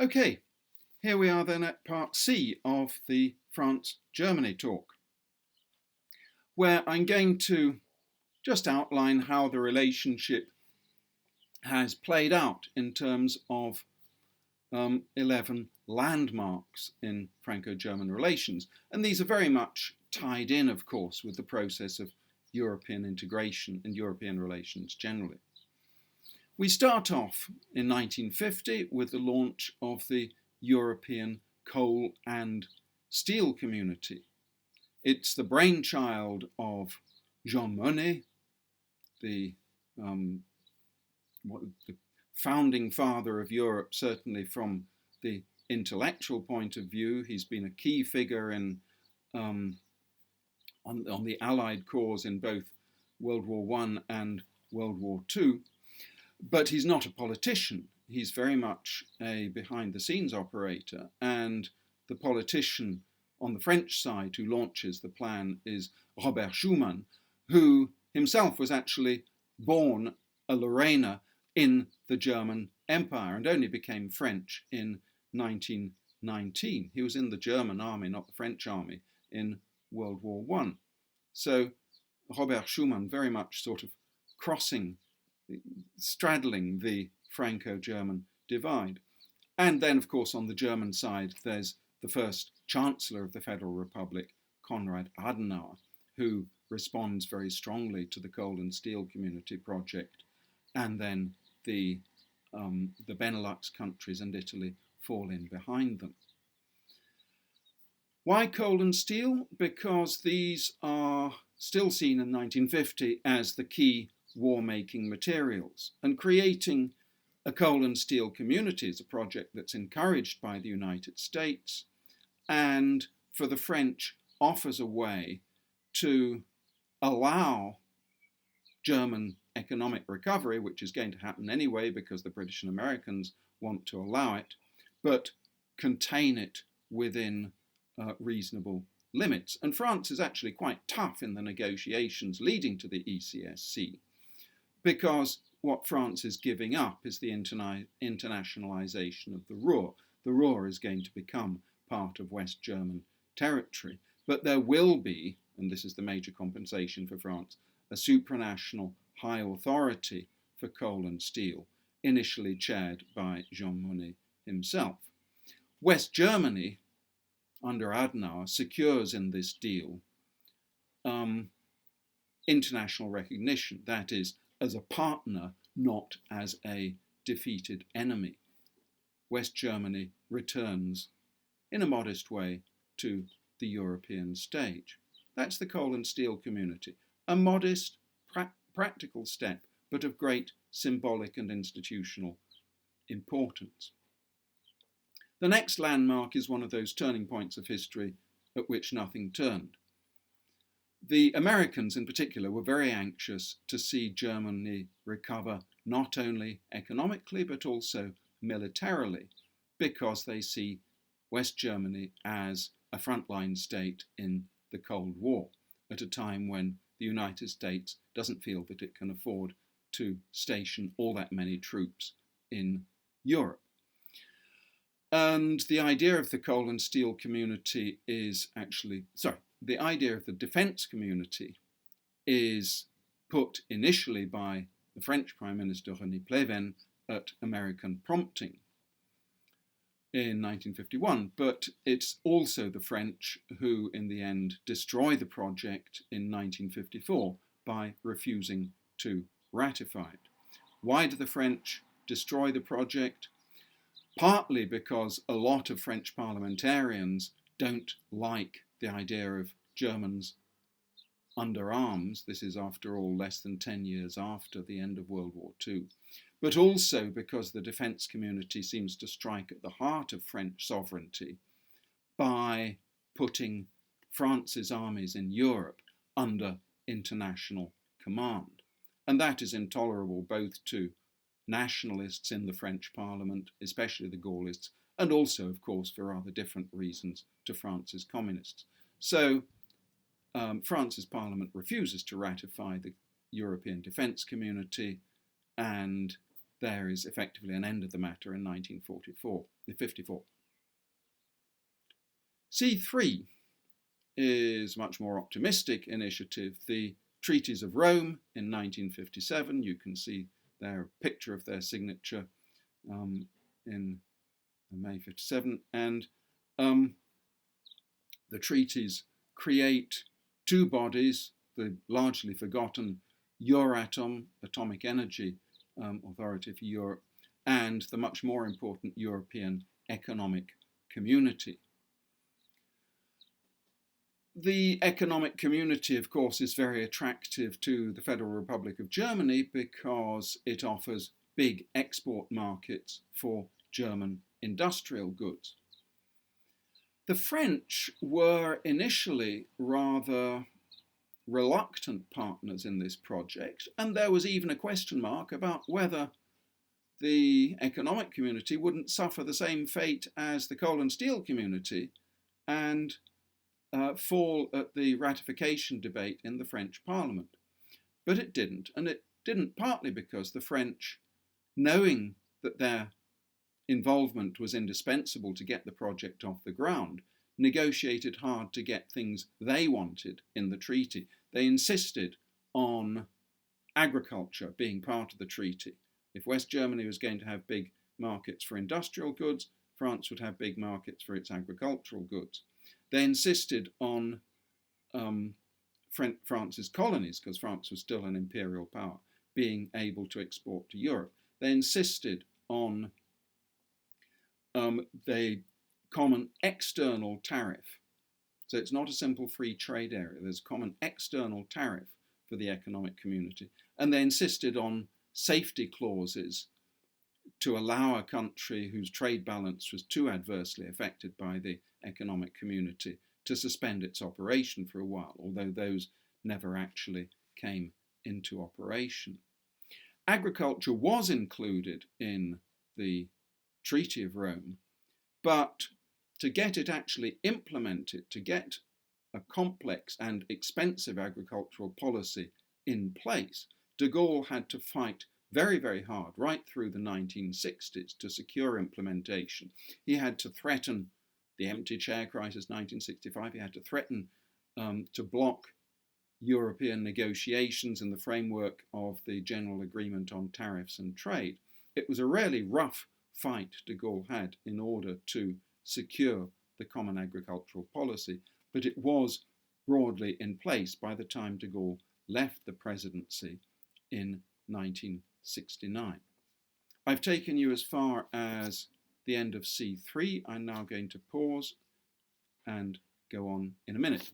Okay, here we are then at part C of the France-Germany talk, where I'm going to just outline how the relationship has played out in terms of 11 landmarks in Franco-German relations. And these are very much tied in, of course, with the process of European integration and European relations generally. We start off in 1950 with the launch of the European Coal and Steel Community. It's the brainchild of Jean Monnet, the founding father of Europe, certainly from the intellectual point of view. He's been a key figure in on the Allied cause in both World War I and World War II. But he's not a politician. He's very much a behind-the-scenes operator. And the politician on the French side who launches the plan is Robert Schuman, who himself was actually born a Lorrainer in the German Empire and only became French in 1919. He was in the German army, not the French army, in World War I. So Robert Schuman very much sort of straddling the Franco-German divide. And then, of course, on the German side, there's the first Chancellor of the Federal Republic, Konrad Adenauer, who responds very strongly to the Coal and Steel Community project. And then the Benelux countries and Italy fall in behind them. Why coal and steel? Because these are still seen in 1950 as the key war-making materials, and creating a coal and steel community is a project that's encouraged by the United States and for the French offers a way to allow German economic recovery, which is going to happen anyway because the British and Americans want to allow it, but contain it within reasonable limits. And France is actually quite tough in the negotiations leading to the ECSC, because what France is giving up is the internationalization of the Ruhr. The Ruhr is going to become part of West German territory. But there will be, and this is the major compensation for France, a supranational high authority for coal and steel, initially chaired by Jean Monnet himself. West Germany, under Adenauer, secures in this deal international recognition, that is, as a partner, not as a defeated enemy. West Germany returns in a modest way to the European stage. That's the coal and steel community. A modest, practical step, but of great symbolic and institutional importance. The next landmark is one of those turning points of history at which nothing turned. The Americans in particular were very anxious to see Germany recover not only economically but also militarily, because they see West Germany as a frontline state in the Cold War, at a time when the United States doesn't feel that it can afford to station all that many troops in Europe. And the idea of the coal and steel community is the idea of the defense community is put initially by the French Prime Minister René Pleven at American prompting in 1951, but it's also the French who in the end destroy the project in 1954 by refusing to ratify it. Why do the French destroy the project? Partly because a lot of French parliamentarians don't like the idea of Germans under arms. This is, after all, less than 10 years after the end of World War II. But also because the defence community seems to strike at the heart of French sovereignty by putting France's armies in Europe under international command. And that is intolerable both to nationalists in the French Parliament, especially the Gaullists, and also, of course, for rather different reasons, to France's communists. So France's Parliament refuses to ratify the European Defence Community, and there is effectively an end of the matter in 1954. C3 is a much more optimistic initiative. The Treaties of Rome in 1957, you can see there a picture of their signature in May 57, and the treaties create two bodies, the largely forgotten Euratom, Atomic Energy Authority for Europe, and the much more important European Economic Community. The economic community, of course, is very attractive to the Federal Republic of Germany because it offers big export markets for German industrial goods. The French were initially rather reluctant partners in this project, and there was even a question mark about whether the economic community wouldn't suffer the same fate as the coal and steel community and fall at the ratification debate in the French Parliament. But it didn't, and it didn't partly because the French, knowing that their involvement was indispensable to get the project off the ground, negotiated hard to get things they wanted in the treaty. They insisted on agriculture being part of the treaty. If West Germany was going to have big markets for industrial goods, France would have big markets for its agricultural goods. They insisted on France's colonies, because France was still an imperial power, being able to export to Europe. They insisted on the common external tariff. So it's not a simple free trade area. There's a common external tariff for the economic community. And they insisted on safety clauses to allow a country whose trade balance was too adversely affected by the economic community to suspend its operation for a while, although those never actually came into operation. Agriculture was included in the Treaty of Rome, but to get it actually implemented, to get a complex and expensive agricultural policy in place, de Gaulle had to fight very, very hard right through the 1960s to secure implementation. He had to threaten the empty chair crisis 1965. He had to threaten to block European negotiations in the framework of the General Agreement on Tariffs and Trade. It was a really rough fight de Gaulle had in order to secure the common agricultural policy, but it was broadly in place by the time de Gaulle left the presidency in 1969. I've taken you as far as the end of C3. I'm now going to pause and go on in a minute.